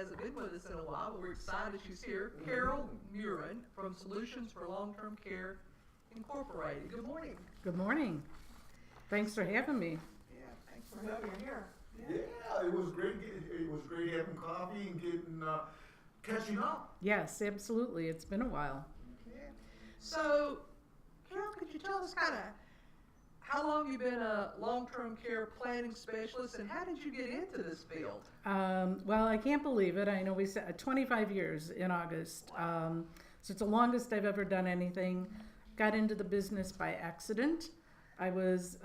hasn't been with us in a while, but we're excited she's here. Carol Murin from Solutions for Long-Term Care Incorporated. Good morning. Good morning. Thanks for having me. Yeah, thanks for having me here. Yeah, it was great. It was great having coffee and getting catching up. Yes, absolutely. It's been a while. Yeah. So, Carol, could you tell us kind of how long you've been a long-term care planning specialist, and how did you get into this field? Well, I can't believe it. I know we said 25 years in August. So it's the longest I've ever done anything. Got into the business by accident. I was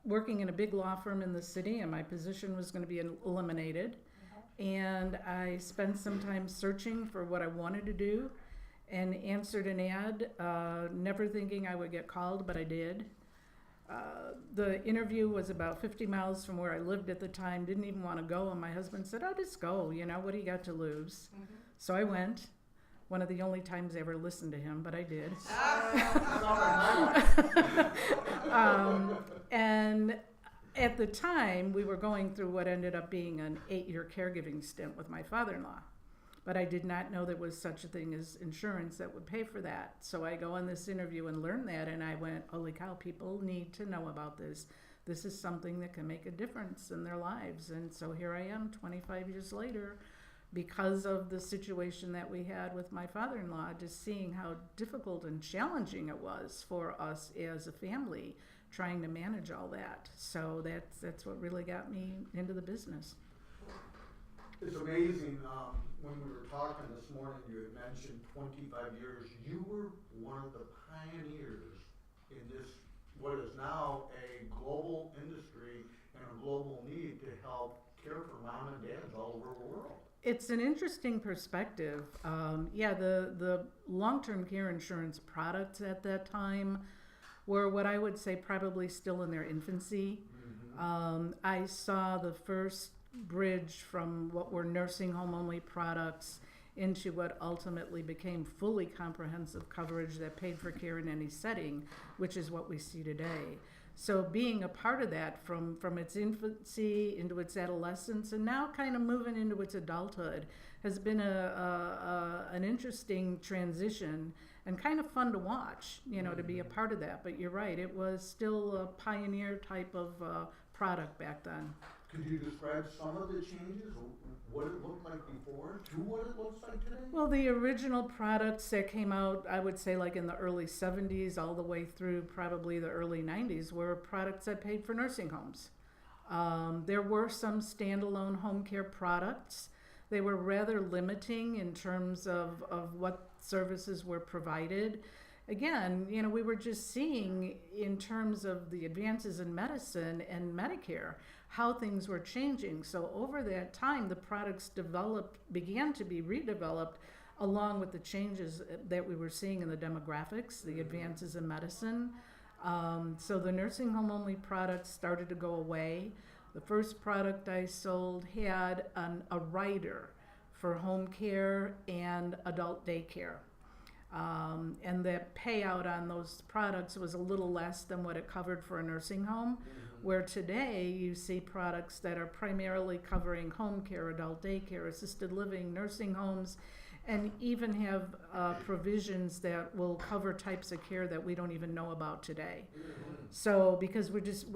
working in a big law firm in the city, and my position was going to be eliminated. And I spent some time searching for what I wanted to do and answered an ad, never thinking I would get called, but I did. The interview was about 50 miles from where I lived at the time, didn't even want to go, and my husband said, "Oh, just go, what do you got to lose?" So I went. One of the only times I ever listened to him, but I did. And at the time, we were going through what ended up being an 8-year caregiving stint with my father-in-law. But I did not know there was such a thing as insurance that would pay for that. So I go on this interview and learn that, and I went, holy cow, people need to know about this. This is something that can make a difference in their lives. And so here I am 25 years later, because of the situation that we had with my father-in-law, just seeing how difficult and challenging it was for us as a family trying to manage all that. So that's what really got me into the business. It's amazing. When we were talking this morning, you had mentioned 25 years. You were one of the pioneers in this, what is now a global industry and a global need to help care for mom and dads all over the world. It's an interesting perspective. The long-term care insurance products at that time were what I would say probably still in their infancy. I saw the first bridge from what were nursing home only products into what ultimately became fully comprehensive coverage that paid for care in any setting, which is what we see today. So being a part of that from its infancy into its adolescence and now kind of moving into its adulthood has been an interesting transition and kind of fun to watch, to be a part of that. But you're right, it was still a pioneer type of product back then. Could you describe some of the changes, what it looked like before to what it looks like today? Well, the original products that came out, I would say like in the early 70s all the way through probably the early 90s, were products that paid for nursing homes. There were some standalone home care products. They were rather limiting in terms of what services were provided. Again, we were just seeing in terms of the advances in medicine and Medicare, how things were changing. So over that time, the products began to be redeveloped along with the changes that we were seeing in the demographics, the advances in medicine. So the nursing home only products started to go away. The first product I sold had a rider for home care and adult daycare. And the payout on those products was a little less than what it covered for a nursing home, where today you see products that are primarily covering home care, adult daycare, assisted living, nursing homes, and even have provisions that will cover types of care that we don't even know about today. So because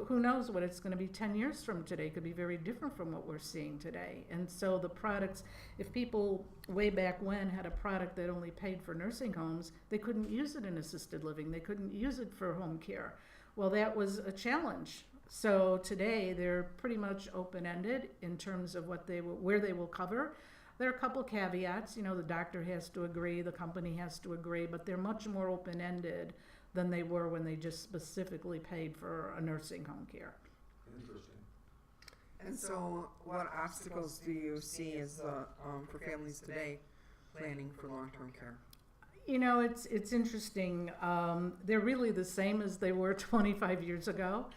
who knows what it's going to be 10 years from today, could be very different from what we're seeing today. And so the products, if people way back when had a product that only paid for nursing homes, they couldn't use it in assisted living, they couldn't use it for home care. Well, that was a challenge. So today they're pretty much open-ended in terms of where they will cover. There are a couple caveats, the doctor has to agree, the company has to agree, but they're much more open-ended than they were when they just specifically paid for a nursing home care. Interesting. And so what obstacles do you see as for families today planning for long-term care? It's interesting. They're really the same as they were 25 years ago.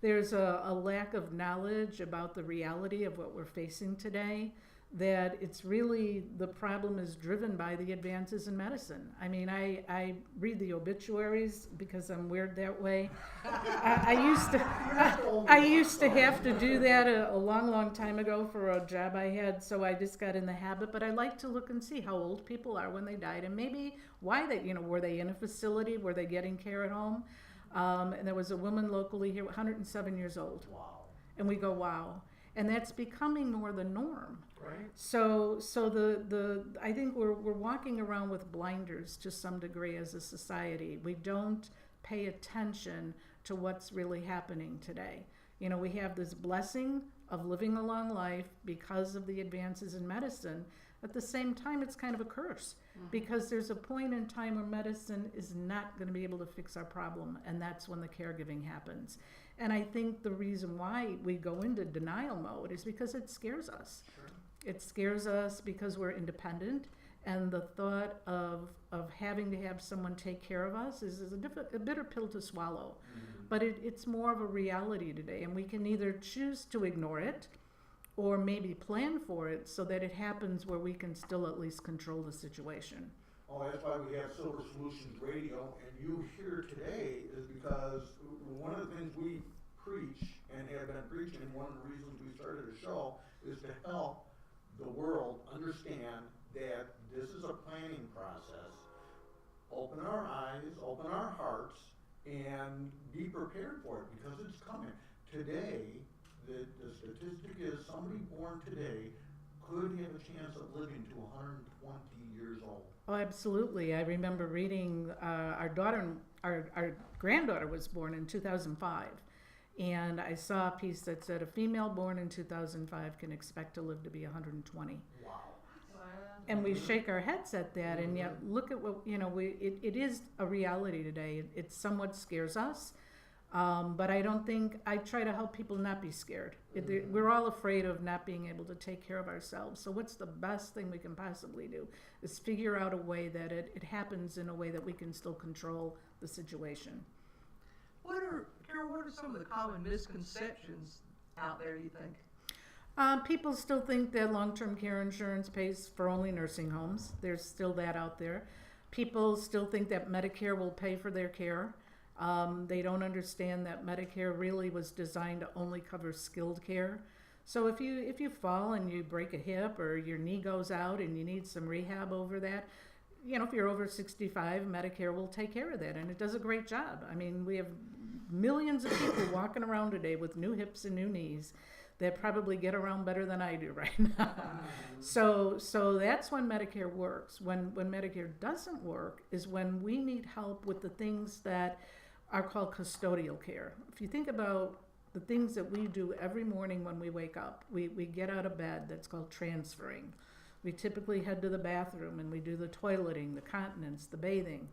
There's a lack of knowledge about the reality of what we're facing today. that it's really, the problem is driven by the advances in medicine. I mean, I read the obituaries because I'm weird that way. I used to have to do that a long time ago for a job I had, so I just got in the habit. But I like to look and see how old people are when they died, and maybe why they, were they in a facility, were they getting care at home? And there was a woman locally here, 107 years old. Wow. And we go, wow. And that's becoming more the norm. Right. So I think we're walking around with blinders to some degree as a society. We don't pay attention to what's really happening today. We have this blessing of living a long life because of the advances in medicine. At the same time, it's kind of a curse, because there's a point in time where medicine is not going to be able to fix our problem, and that's when the caregiving happens. And I think the reason why we go into denial mode is because it scares us. Sure. It scares us because we're independent, and the thought of having to have someone take care of us is a bitter pill to swallow. Mm-hmm. But it's more of a reality today, and we can either choose to ignore it or maybe plan for it so that it happens where we can still at least control the situation. Oh, that's why we have Silver Solutions Radio, and you here today is because one of the things we preach and have been preaching, and one of the reasons we started a show is to help the world understand that this is a planning process. Open our eyes, open our hearts, and be prepared for it, because it's coming. Today, the statistic is somebody born today could have a chance of living to 120 years old. Oh, absolutely. I remember reading, our granddaughter was born in 2005. And I saw a piece that said a female born in 2005 can expect to live to be 120. Wow. And we shake our heads at that, and yet look at what, it is a reality today. It somewhat scares us, but I try to help people not be scared. We're all afraid of not being able to take care of ourselves. So what's the best thing we can possibly do is figure out a way that it happens in a way that we can still control the situation. Carol, what are some of the common misconceptions out there, you think? People still think that long-term care insurance pays for only nursing homes. There's still that out there. People still think that Medicare will pay for their care. They don't understand that Medicare really was designed to only cover skilled care. So if you fall and you break a hip or your knee goes out and you need some rehab over that, if you're over 65, Medicare will take care of that, and it does a great job. I mean, we have millions of people walking around today with new hips and new knees that probably get around better than I do right now. So that's when Medicare works. When Medicare doesn't work is when we need help with the things that are called custodial care. If you think about the things that we do every morning when we wake up, we get out of bed, that's called transferring. We typically head to the bathroom and we do the toileting, the continence, the bathing.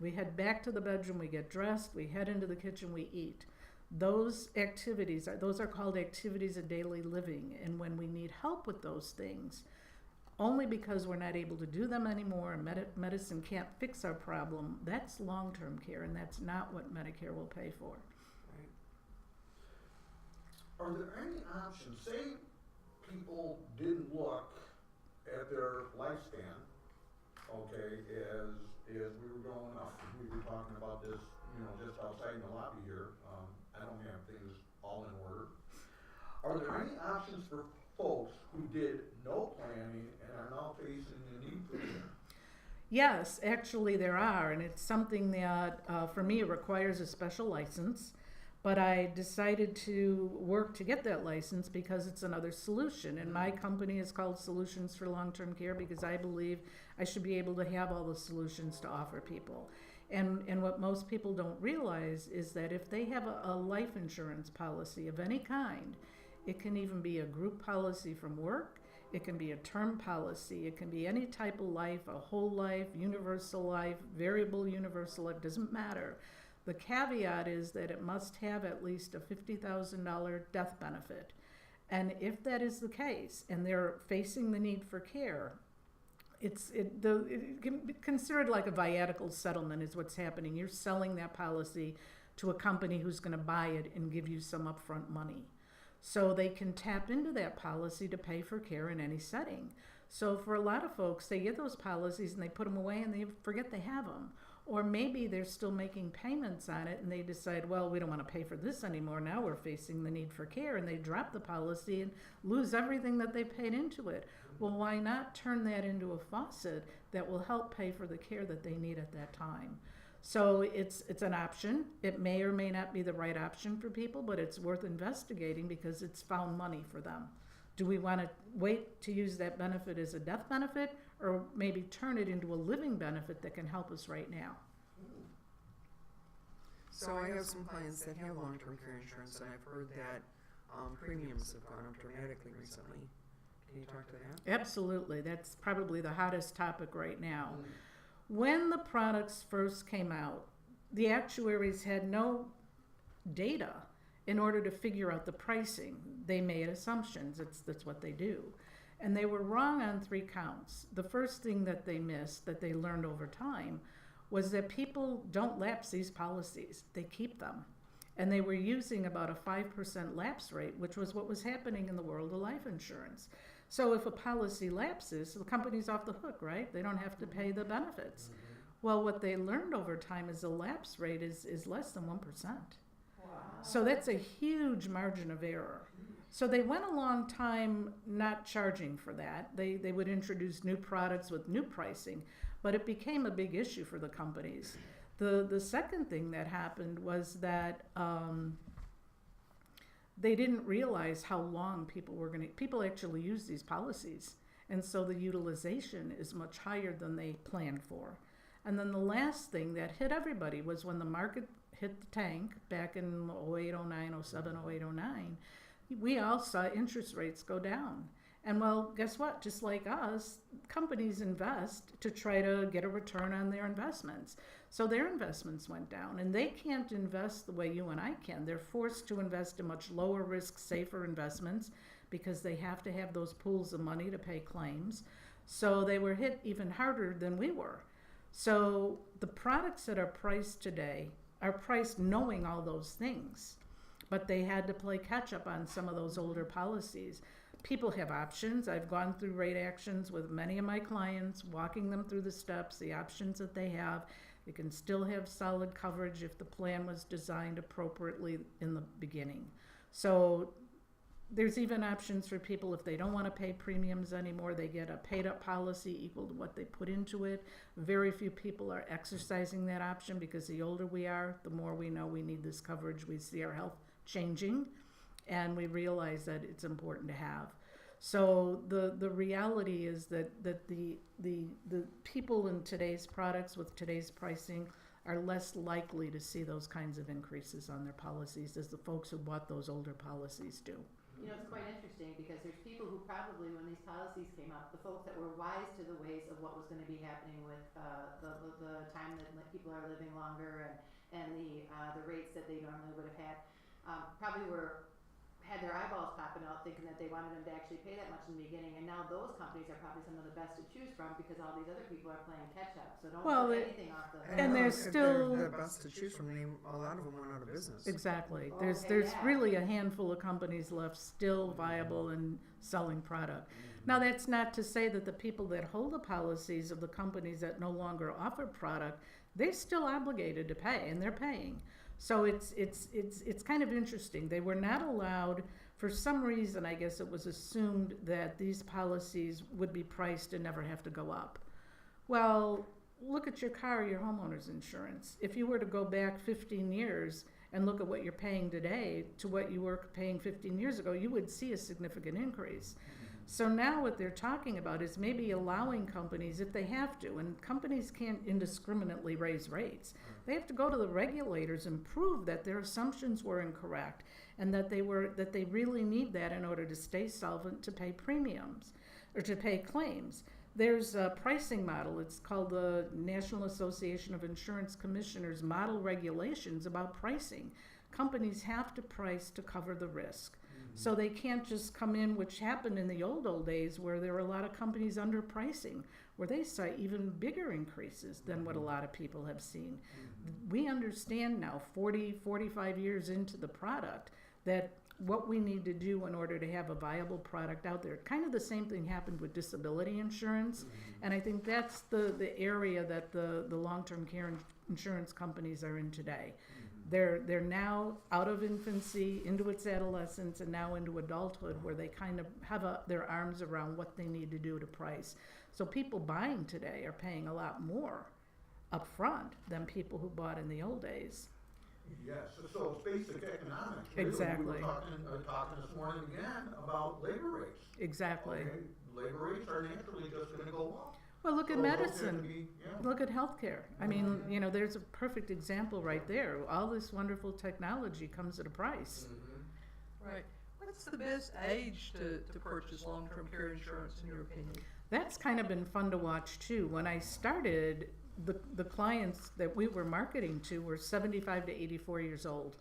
We head back to the bedroom, we get dressed, we head into the kitchen, we eat. Those are called activities of daily living. And when we need help with those things, only because we're not able to do them anymore and medicine can't fix our problem, that's long-term care, and that's not what Medicare will pay for. Right. Are there any options? Say people didn't look at their lifespan, okay, as we were growing up. We were talking about this, just outside in the lobby here. I don't have things all in order. Are there any options for folks who did no planning and are now facing the need for care? Yes, actually there are, and it's something that, for me, it requires a special license. But I decided to work to get that license because it's another solution. And my company is called Solutions for Long-Term Care because I believe I should be able to have all the solutions to offer people. And what most people don't realize is that if they have a life insurance policy of any kind, it can even be a group policy from work, it can be a term policy, it can be any type of life, a whole life, universal life, variable universal life, doesn't matter. The caveat is that it must have at least a $50,000 death benefit. And if that is the case, and they're facing the need for care, it can be considered like a viatical settlement is what's happening. You're selling that policy to a company who's going to buy it and give you some upfront money. So they can tap into that policy to pay for care in any setting. So for a lot of folks, they get those policies and they put them away and they forget they have them. Or maybe they're still making payments on it and they decide, well, we don't want to pay for this anymore. Now we're facing the need for care, and they drop the policy and lose everything that they paid into it. Well, why not turn that into a faucet that will help pay for the care that they need at that time? So it's an option. It may or may not be the right option for people, but it's worth investigating because it's found money for them. Do we want to wait to use that benefit as a death benefit, or maybe turn it into a living benefit that can help us right now? So I have some clients that have long-term care insurance, and I've heard that premiums have gone up dramatically recently. Can you talk to that? Absolutely. That's probably the hottest topic right now. When the products first came out, the actuaries had no data in order to figure out the pricing. They made assumptions. That's what they do. And they were wrong on 3 counts. The first thing that they missed, that they learned over time, was that people don't lapse these policies. They keep them. And they were using about a 5% lapse rate, which was what was happening in the world of life insurance. So if a policy lapses, the company's off the hook, right? They don't have to pay the benefits. Well, what they learned over time is the lapse rate is less than 1%. So that's a huge margin of error. So they went a long time not charging for that. They would introduce new products with new pricing, but it became a big issue for the companies. The second thing that happened was that they didn't realize how long people actually use these policies. And so the utilization is much higher than they planned for. And then the last thing that hit everybody was when the market hit the tank back in 08, 09, 07, 08, 09, we all saw interest rates go down. And well, guess what? Just like us, companies invest to try to get a return on their investments. So their investments went down, and they can't invest the way you and I can. They're forced to invest in much lower risk, safer investments because they have to have those pools of money to pay claims. So they were hit even harder than we were. So the products that are priced today are priced knowing all those things, but they had to play catch up on some of those older policies. People have options. I've gone through rate actions with many of my clients, walking them through the steps, the options that they have. You can still have solid coverage if the plan was designed appropriately in the beginning. So there's even options for people if they don't want to pay premiums anymore. They get a paid up policy equal to what they put into it. Very few people are exercising that option because the older we are, the more we know we need this coverage. We see our health changing, and we realize that it's important to have. So the reality is that the people in today's products with today's pricing are less likely to see those kinds of increases on their policies as the folks who bought those older policies do. You know, it's quite interesting because there's people who probably, when these policies came up, the folks that were wise to the ways of what was going to be happening with the time that people are living longer and the rates that they normally would have had, probably had their eyeballs popping out thinking that they wanted them to actually pay that much in the beginning, and now those companies are probably some of the best to choose from because all these other people are playing catch up. So don't put anything off the hook. And there's still the best to choose from. A lot of them went out of business. Exactly. Okay, There's yeah. really a handful of companies left still viable and selling product. Now that's not to say that the people that hold the policies of the companies that no longer offer product, they're still obligated to pay, and they're paying. So it's kind of interesting. They were not allowed, for some reason, I guess it was assumed that these policies would be priced and never have to go up. Well, look at your car, your homeowner's insurance. If you were to go back 15 years and look at what you're paying today to what you were paying 15 years ago, you would see a significant increase. So now what they're talking about is maybe allowing companies, if they have to, and companies can't indiscriminately raise rates, they have to go to the regulators and prove that their assumptions were incorrect and that they really need that in order to stay solvent to pay premiums or to pay claims. There's a pricing model. It's called the National Association of Insurance Commissioners Model Regulations about pricing. Companies have to price to cover the risk. So they can't just come in, which happened in the old days where there were a lot of companies underpricing, where they saw even bigger increases than what a lot of people have seen. We understand now, 40, 45 years into the product, that what we need to do in order to have a viable product out there. Kind of the same thing happened with disability insurance, and I think that's the area that the long-term care insurance companies are in today. They're now out of infancy, into its adolescence, and now into adulthood, where they kind of have their arms around what they need to do to price. So people buying today are paying a lot more upfront than people who bought in the old days. Yes, so it's basic economics. Really. Exactly. We were talking this morning again about labor rates. Exactly. Okay? Labor rates are naturally just going to go up. Well, look at So those have medicine. to be- yeah. Look at healthcare. I mean, you know, there's a perfect example right there. All this wonderful technology comes at a price. Right. What's the best age to purchase long-term care insurance, in your opinion? That's kind of been fun to watch too. When I started, the clients that we were marketing to were 75 to 84 years old.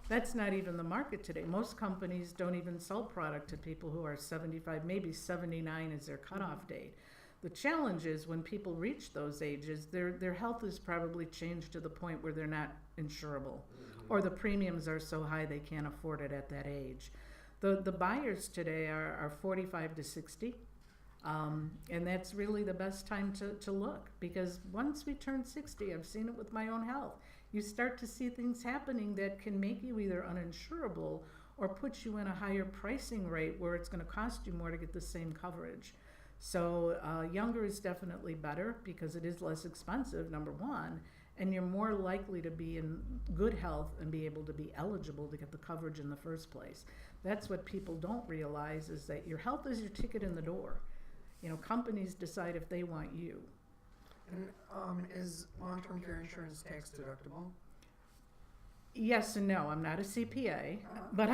That's not even the market today. Most companies don't even sell product to people who are 75, maybe 79 is their cutoff date. The challenge is when people reach those ages, their health has probably changed to the point where they're not insurable, or the premiums are so high they can't afford it at that age. The buyers today are 45 to 60, and that's really the best time to look, because once we turn 60, I've seen it with my own health, you start to see things happening that can make you either uninsurable or put you in a higher pricing rate where it's going to cost you more to get the same coverage. So younger is definitely better because it is less expensive, number one, and you're more likely to be in good health and be able to be eligible to get the coverage in the first place. That's what people don't realize, is that your health is your ticket in the door. You know, companies decide if they want you. And is long-term care insurance tax deductible? Yes and no. I'm not a CPA, but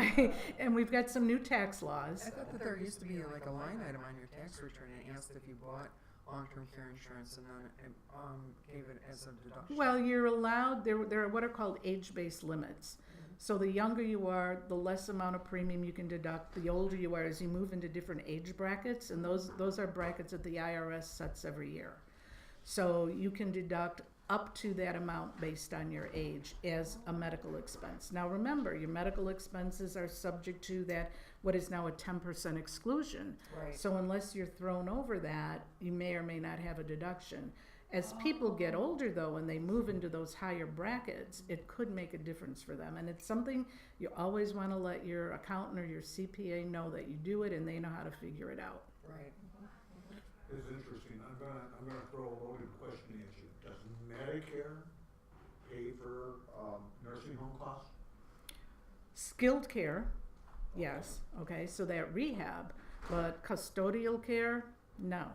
and we've got some new tax laws. I thought that there used to be like a line item on your tax return and asked if you bought long-term care insurance and then it, gave it as a deduction. Well, you're allowed, there are what are called age-based limits. So the younger you are, the less amount of premium you can deduct. The older you are, as you move into different age brackets, and those are brackets that the IRS sets every year. So you can deduct up to that amount based on your age as a medical expense. Now remember, your medical expenses are subject to that, what is now a 10% exclusion. Right. So unless you're thrown over that, you may or may not have a deduction. As people get older though, and they move into those higher brackets, it could make a difference for them. And it's something you always want to let your accountant or your CPA know that you do it and they know how to figure it out. Right. It's interesting. I'm gonna throw a loaded question at you. Does Medicare pay for nursing home costs? Skilled care, yes, okay, so that rehab, but custodial care, no.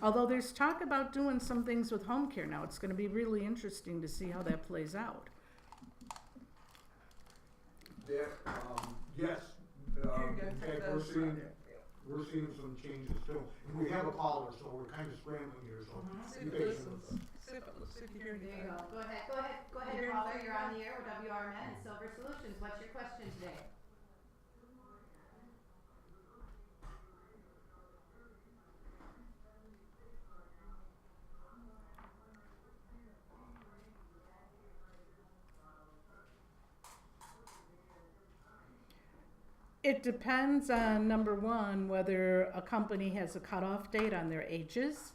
Although there's talk about doing some things with home care now. It's going to be really interesting to see how that plays out. Yes, in fact, we're seeing some changes too. And we have a caller, so we're kind of scrambling here, so See be if it patient with us. listens. See if you hear There you anything. go. Go ahead, caller. You're on the air with WRMN and Silver Solutions. What's your question today? It depends on, number one, whether a company has a cutoff date on their ages.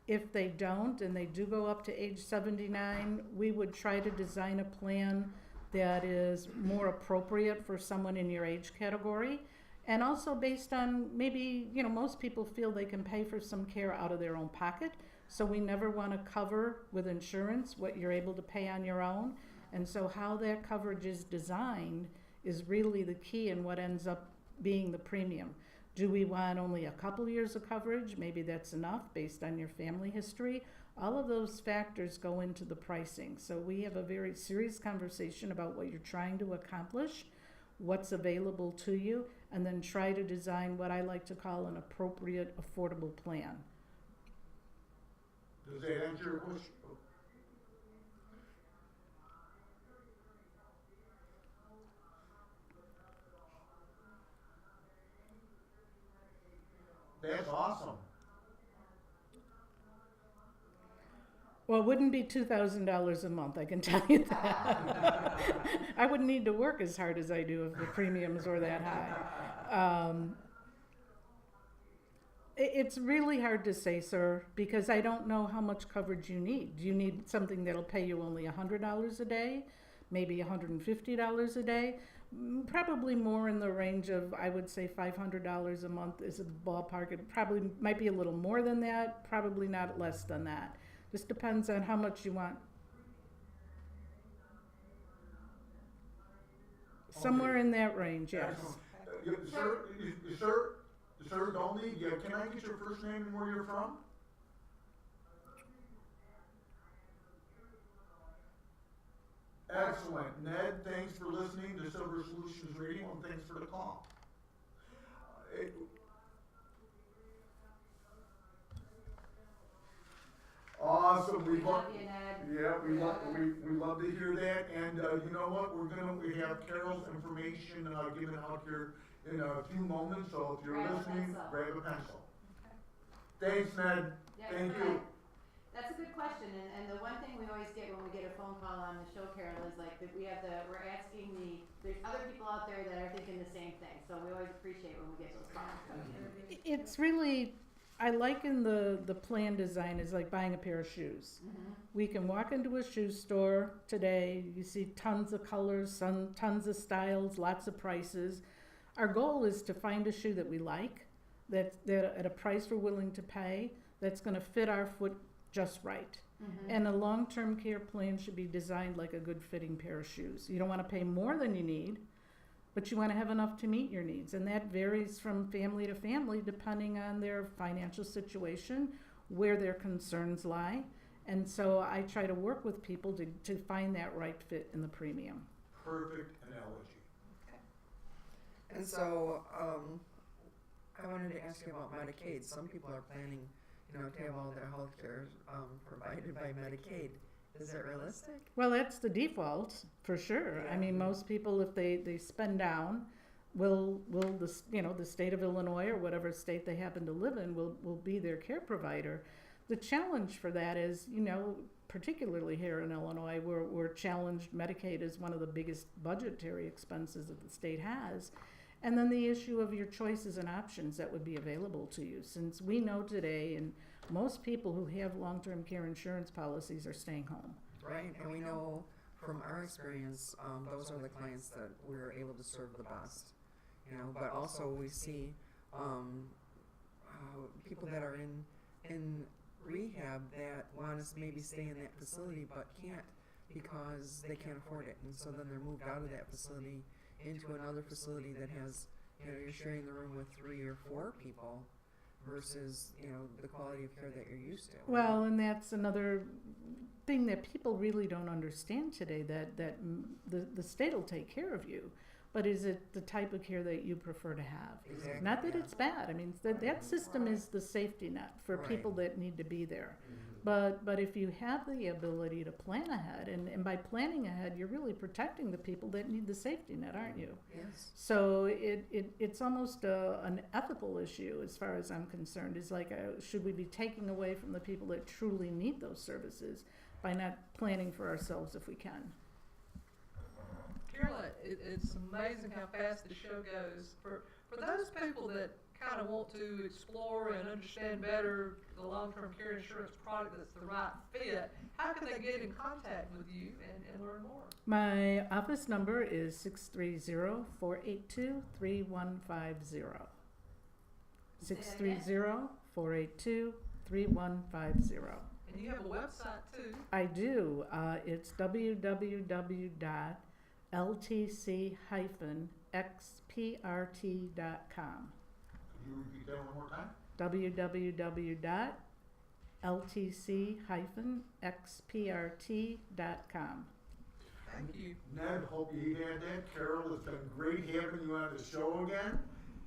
If they don't, and they do go up to age 79, we would try to design a plan that is more appropriate for someone in your age category. And also based on maybe, you know, most people feel they can pay for some care out of their own pocket. So we never want to cover with insurance what you're able to pay on your own. And so how that coverage is designed is really the key in what ends up being the premium. Do we want only a couple years of coverage? Maybe that's enough based on your family history. All of those factors go into the pricing. So we have a very serious conversation about what you're trying to accomplish, what's available to you, and then try to design what I like to call an appropriate, affordable plan. Does that answer your question? That's awesome. Well, it wouldn't be $2,000 a month, I can tell you that. I wouldn't need to work as hard as I do if the premiums were that high. It's really hard to say, sir, because I don't know how much coverage you need. Do you need something that'll pay you only $100 a day? Maybe $150 a day? Probably more in the range of, I would say $500 a month is a ballpark. It probably might be a little more than that, probably not less than that. Just depends on how much you want. Somewhere in that range, yes. Sir, Dolly, can I get your first name and where you're from? Excellent. Ned, thanks for listening to Silver Solutions Radio, and thanks for the call. Awesome. We love you, Ned. Yeah, we love to hear that. And you know what? We have Carol's information given out here in a few moments. So if you're listening, grab a pencil. Okay. Thanks, Ned. Yeah, Thank you. That's a good question, and the one thing we always get when we get a phone call on the show, Carol, is like that we're asking there's other people out there that are thinking the same thing. So we always appreciate when we get those calls. It's really, I liken the plan design is like buying a pair of shoes. Mm-hmm. We can walk into a shoe store today, you see tons of colors, tons of styles, lots of prices. Our goal is to find a shoe that we like, that at a price we're willing to pay, that's going to fit our foot just right. Mm-hmm. And a long-term care plan should be designed like a good fitting pair of shoes. You don't want to pay more than you need, but you want to have enough to meet your needs. And that varies from family to family depending on their financial situation, where their concerns lie. And so I try to work with people to find that right fit in the premium. Perfect analogy. Okay. And so I wanted to ask you about Medicaid. Some people are planning, to have all their health care provided by Medicaid. Is it realistic? Well, that's the default for sure. Yeah. I mean, most people, if they spend down, will the state of Illinois or whatever state they happen to live in will be their care provider. The challenge for that is, particularly here in Illinois, we're challenged. Medicaid is one of the biggest budgetary expenses that the state has. And then the issue of your choices and options that would be available to you. Since we know today, and most people who have long-term care insurance policies are staying home. Right, and we know from our experience, those are the clients that we're able to serve the best. But also we see people that are in rehab that want to maybe stay in that facility but can't because they can't afford it. And so then they're moved out of that facility into another facility that has, you're sharing the room with 3 or 4 people versus, the quality of care that you're used to. Well, and that's another thing that people really don't understand today, that the state will take care of you, but is it the type of care that you prefer to have? Exactly. Not that it's bad. I mean, that system is the safety net for people that need to be there. Mm-hmm. But if you have the ability to plan ahead, and by planning ahead, you're really protecting the people that need the safety net, aren't you? Yes. So it's almost an ethical issue as far as I'm concerned. It's like, should we be taking away from the people that truly need those services by not planning for ourselves if we can? Carolyn, it's amazing how fast the show goes. For those people that kind of want to explore and understand better the long-term care insurance product that's the right fit, how can they get in contact with you and learn more? My office number is 630-482-3150. 630-482-3150. And you have a website too. I do. It's www.ltc-xprt.com. Could you repeat that one more time? www.ltc-xprt.com. Thank you. Ned, hope you had that. Carol, it's been great having you on the show again.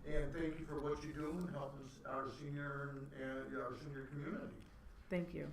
And thank you for what you do and helping our senior community. Thank you.